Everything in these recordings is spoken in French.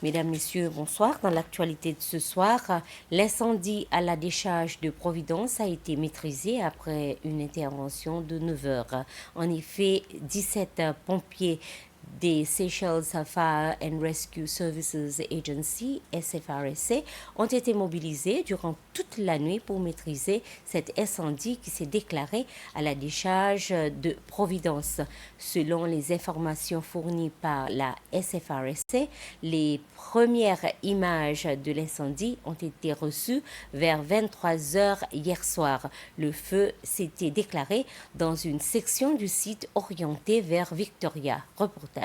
Mesdames, Messieurs, bonsoir. Dans l'actualité de ce soir, l'incendie à la décharge de Providence a été maîtrisé après une intervention de 9 heures. En effet, 17 pompiers des Seychelles Fire and Rescue Services Agency, SFRSA, ont été mobilisés durant toute la nuit pour maîtriser cet incendie qui s'est déclaré à la décharge de Providence. Selon les informations fournies par la SFRSA, les premières images de l'incendie ont été reçues vers 23 heures hier soir. Le feu s'était déclaré dans une section du site orientée vers Victoria. Reportage.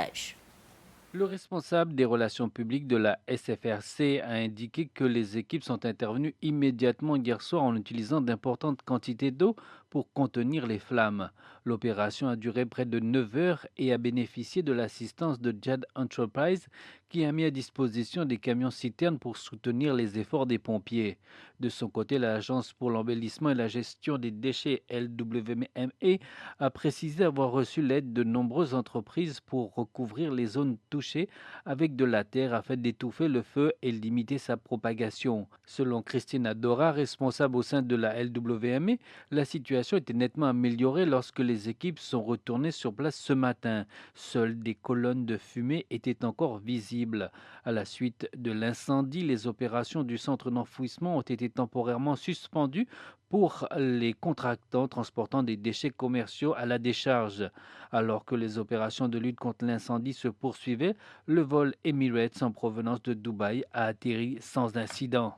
Le responsable des relations publiques de la SFRC a indiqué que les équipes sont intervenues immédiatement hier soir en utilisant d'importantes quantités d'eau pour contenir les flammes. L'opération a duré près de 9 heures et a bénéficié de l'assistance de Jad Enterprise qui a mis à disposition des camions-citernes pour soutenir les efforts des pompiers. De son côté, l'Agence pour l'embellissement et la gestion des déchets LWME a précisé avoir reçu l'aide de nombreuses entreprises pour recouvrir les zones touchées avec de la terre afin d'étouffer le feu et limiter sa propagation. Selon Christina Dora, responsable au sein de la LWME, la situation était nettement améliorée lorsque les équipes sont retournées sur place ce matin. Seules des colonnes de fumée étaient encore visibles. À la suite de l'incendie, les opérations du centre d'enfouissement ont été temporairement suspendues pour les contractants transportant des déchets commerciaux à la décharge. Alors que les opérations de lutte contre l'incendie se poursuivaient, le vol Emirates en provenance de Dubaï a atterri sans incident.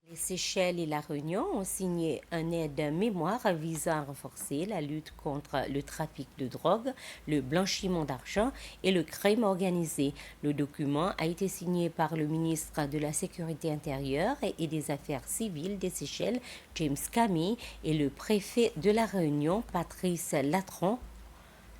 Les Seychelles et la Réunion ont signé un aide-mémoire visant à renforcer la lutte contre le trafic de drogue, le blanchiment d'argent et le crime organisé. Le document a été signé par le ministre de la Sécurité intérieure et des Affaires civiles des Seychelles, James Camille, et le préfet de la Réunion, Patrice Latron,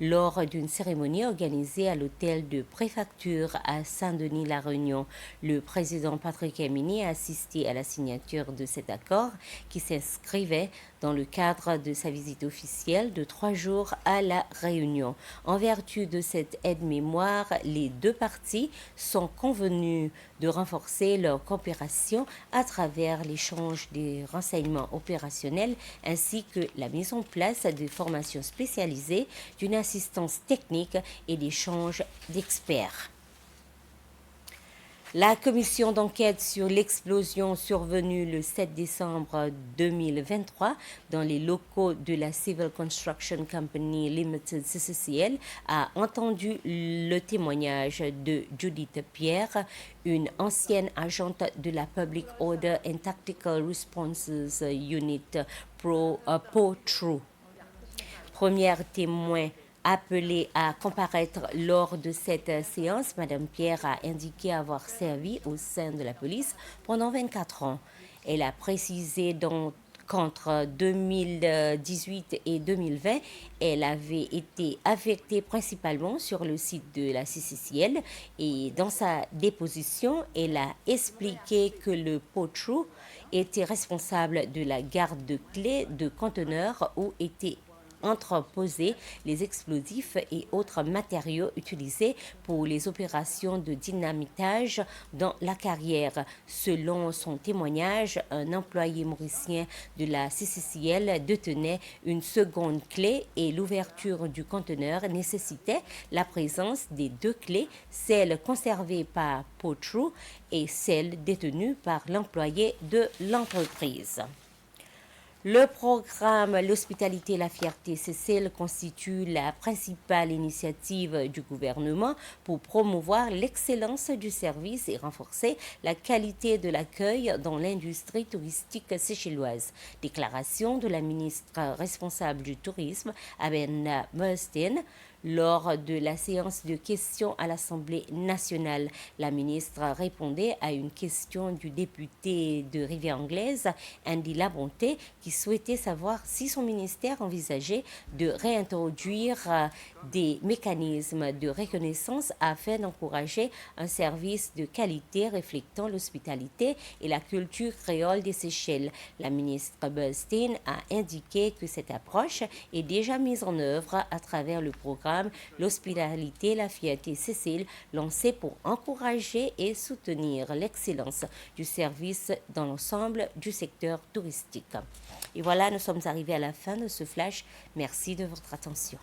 lors d'une cérémonie organisée à l'hôtel de préfecture à Saint-Denis-la Réunion. Le président Patrick Emini a assisté à la signature de cet accord qui s'inscrivait dans le cadre de sa visite officielle de 3 jours à la Réunion. En vertu de cette aide-mémoire, les deux parties sont convenues de renforcer leur coopération à travers l'échange des renseignements opérationnels ainsi que la mise en place de formations spécialisées, d'une assistance technique et d'échange d'experts. La commission d'enquête sur l'explosion survenue le 7 décembre 2023 dans les locaux de la Civil Construction Company Limited CCCL a entendu le témoignage de Judith Pierre, une ancienne agente de la Public Order and Tactical Responses Unit POTRU. Première témoin appelée à comparaître lors de cette séance, Madame Pierre a indiqué avoir servi au sein de la police pendant 24 ans. Elle a précisé qu'entre 2018 et 2020, elle avait été affectée principalement sur le site de la CCCL et dans sa déposition, elle a expliqué que le POTRU était responsable de la garde de clés de conteneurs où étaient entreposer les explosifs et autres matériaux utilisés pour les opérations de dynamitage dans la carrière. Selon son témoignage, un employé mauricien de la CCCL détenait une seconde clé et l'ouverture du conteneur nécessitait la présence des deux clés, celle conservée par POTRU et celle détenue par l'employé de l'entreprise. Le programme L'Hospitalité et la Fierté CCL constitue la principale initiative du gouvernement pour promouvoir l'excellence du service et renforcer la qualité de l'accueil dans l'industrie touristique séchelloise. Déclaration de la ministre responsable du tourisme, Amanda Murstin, lors de la séance de questions à l'Assemblée nationale. La ministre répondait à une question du député de Rivière-Anglaise, Andy Labonté, qui souhaitait savoir si son ministère envisageait de réintroduire des mécanismes de reconnaissance afin d'encourager un service de qualité reflétant l'hospitalité et la culture créole des Seychelles. La ministre Burstein a indiqué que cette approche est déjà mise en œuvre à travers le programme programme L'Hospitalité, la Fierté Cécile, lancé pour encourager et soutenir l'excellence du service dans l'ensemble du secteur touristique. Et voilà, nous sommes arrivés à la fin de ce flash. Merci de votre attention.